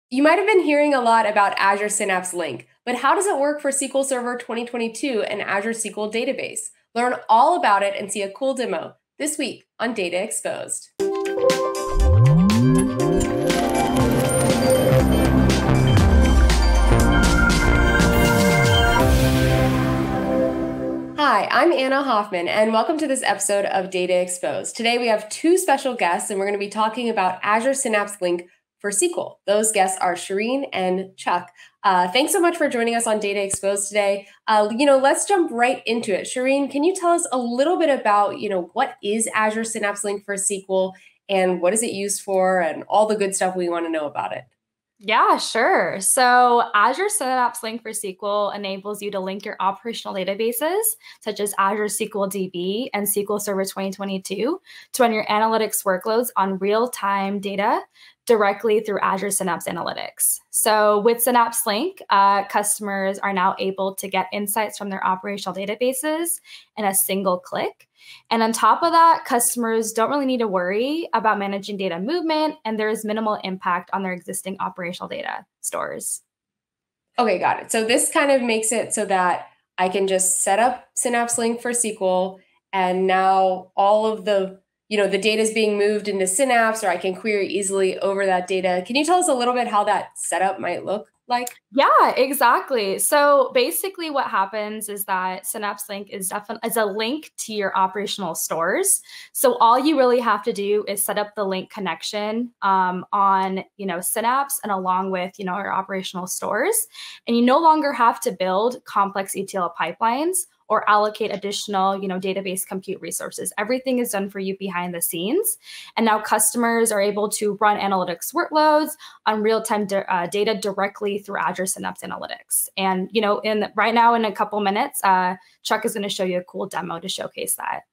You might have been hearing a lot about Azure Synapse Link, but how does it work for SQL Server 2022 and Azure SQL Database? Learn all about it and see a cool demo this week on Data Exposed. Hi, I'm Anna Hoffman, and welcome to this episode of Data Exposed. Today we have two special guests, and we're going to be talking about Azure Synapse Link for SQL. Those guests are Shireen and Chuck. Thanks so much for joining us on Data Exposed today. Let's jump right into it. Shireen, can you tell us a little bit about, what is Azure Synapse Link for SQL and what is it used for and all the good stuff we want to know about it? Yeah, sure. So Azure Synapse Link for SQL enables you to link your operational databases, such as Azure SQL DB and SQL Server 2022, to run your analytics workloads on real-time data directly through Azure Synapse Analytics. So with Synapse Link, customers are now able to get insights from their operational databases in a single click. And on top of that, customers don't really need to worry about managing data movement, and there is minimal impact on their existing operational data stores. Okay, got it. So this kind of makes it so that I can just set up Synapse Link for SQL, and now all of the data is being moved into Synapse, or I can query easily over that data. Can you tell us a little bit how that setup might look like? Yeah, exactly. So basically what happens is that Synapse Link is a link to your operational stores. So all you really have to do is set up the link connection on Synapse and along with your operational stores. And you no longer have to build complex ETL pipelines or allocate additional, database compute resources. Everything is done for you behind the scenes. And now customers are able to run analytics workloads on real-time data directly through Azure Synapse Analytics. And, right now in a couple minutes, Chuck is gonna show you a cool demo to showcase that.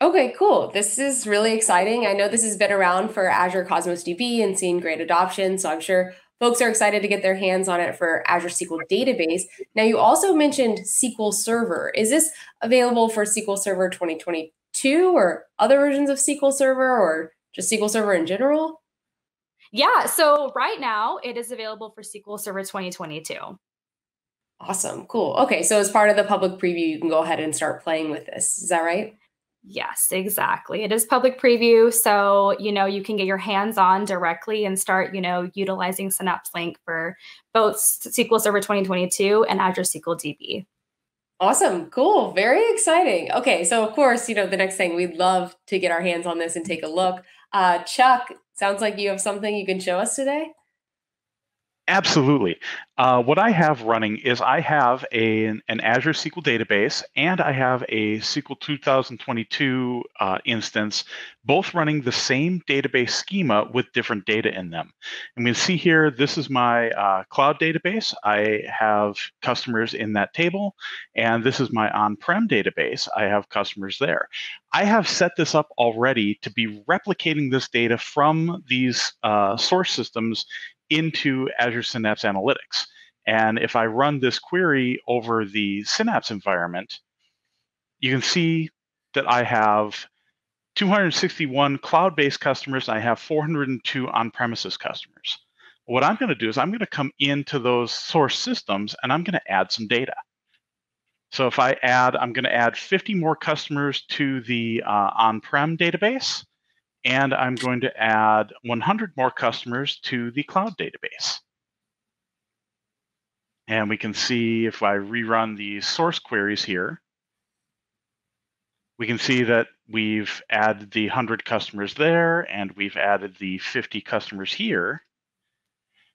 Okay, cool. This is really exciting. I know this has been around for Azure Cosmos DB and seen great adoption, so I'm sure folks are excited to get their hands on it for Azure SQL Database. Now, you also mentioned SQL Server. Is this available for SQL Server 2022 or other versions of SQL Server or just SQL Server in general? Yeah, so right now it is available for SQL Server 2022. Awesome, cool. Okay, so as part of the public preview, you can go ahead and start playing with this. Is that right? Yes, exactly. It is public preview, so you can get your hands on directly and start utilizing Synapse Link for both SQL Server 2022 and Azure SQL DB. Awesome, cool, very exciting. Okay, so of course, the next thing we'd love to get our hands on this and take a look. Chuck, sounds like you have something you can show us today. Absolutely. What I have running is I have an Azure SQL database and I have a SQL 2022 instance, both running the same database schema with different data in them. And we can see here, this is my cloud database. I have customers in that table, and this is my on-prem database. I have customers there. I have set this up already to be replicating this data from these source systems into Azure Synapse Analytics. And if I run this query over the Synapse environment, you can see that I have 261 cloud-based customers, and I have 402 on-premises customers. What I'm going to do is I'm going to come into those source systems and I'm going to add some data. So if I'm going to add 50 more customers to the on-prem database, and I'm going to add 100 more customers to the cloud database. And we can see if I rerun the source queries here, we can see that we've added the 100 customers there, and we've added the 50 customers here.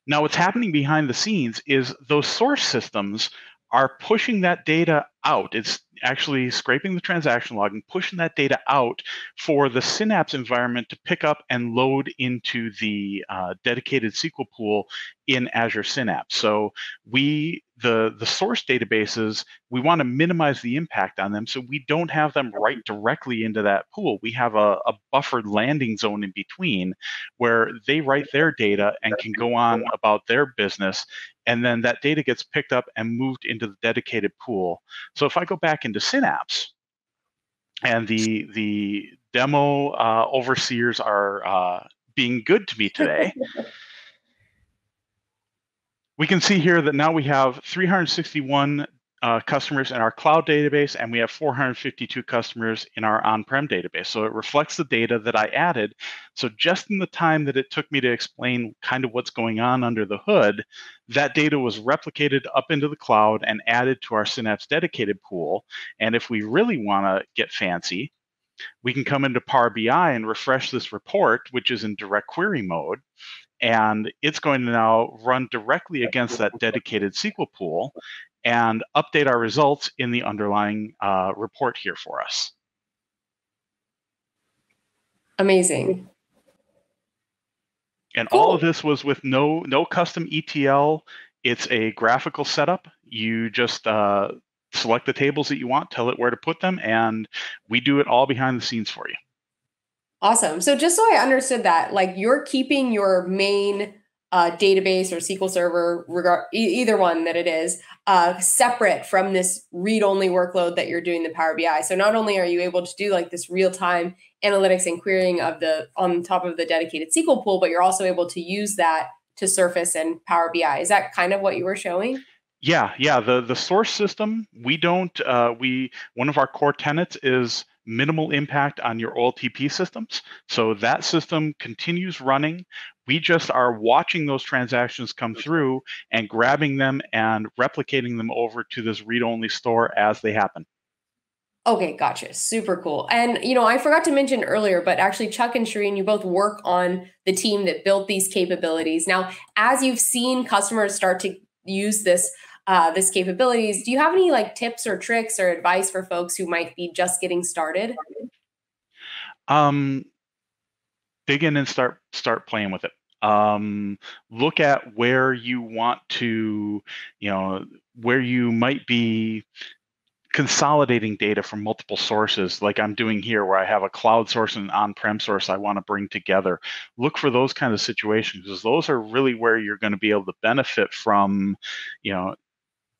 Now, what's happening behind the scenes is those source systems are pushing that data out. It's actually scraping the transaction log and pushing that data out for the Synapse environment to pick up and load into the dedicated SQL pool in Azure Synapse. So the source databases, we want to minimize the impact on them, so we don't have them write directly into that pool. We have a buffered landing zone in between where they write their data and can go on about their business, and then that data gets picked up and moved into the dedicated pool. So if I go back into Synapse, and the demo overseers are being good to me today. We can see here that now we have 361 customers in our cloud database, and we have 452 customers in our on-prem database. So it reflects the data that I added. So just in the time that it took me to explain kind of what's going on under the hood, that data was replicated up into the cloud and added to our Synapse dedicated pool. And if we really want to get fancy, we can come into Power BI and refresh this report, which is in direct query mode. And it's going to now run directly against that dedicated SQL pool and update our results in the underlying report here for us. Amazing. And cool. All of this was with no custom ETL. It's a graphical setup. You just select the tables that you want, tell it where to put them, and we do it all behind the scenes for you. Awesome. So just so I understood that, like, you're keeping your main database or SQL Server, either one that it is, separate from this read-only workload that you're doing the Power BI. So not only are you able to do like this real-time analytics and querying on top of the dedicated SQL pool, but you're also able to use that to surface in Power BI. Is that kind of what you were showing? Yeah. The source system, one of our core tenets is minimal impact on your OLTP systems. So that system continues running. We just are watching those transactions come through and grabbing them and replicating them over to this read-only store as they happen. Okay, gotcha. Super cool. And, I forgot to mention earlier, but actually Chuck and Shireen, you both work on the team that built these capabilities. Now, as you've seen customers start to use this capabilities, do you have any like tips or tricks or advice for folks who might be just getting started? Dig in and start playing with it. Look at where you want to, where you might be consolidating data from multiple sources, like I'm doing here, where I have a cloud source and an on-prem source I want to bring together. Look for those kind of situations, because those are really where you're going to be able to benefit from,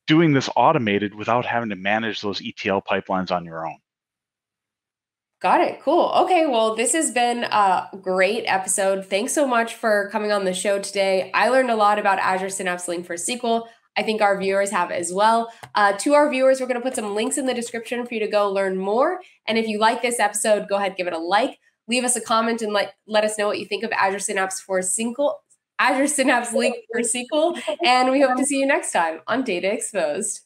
doing this automated without having to manage those ETL pipelines on your own. Got it. Cool. Okay. Well, this has been a great episode. Thanks so much for coming on the show today. I learned a lot about Azure Synapse Link for SQL. I think our viewers have as well. To our viewers, we're going to put some links in the description for you to go learn more. And if you like this episode, go ahead, give it a like, leave us a comment, and let us know what you think of Azure Synapse Link for SQL. And we hope to see you next time on Data Exposed.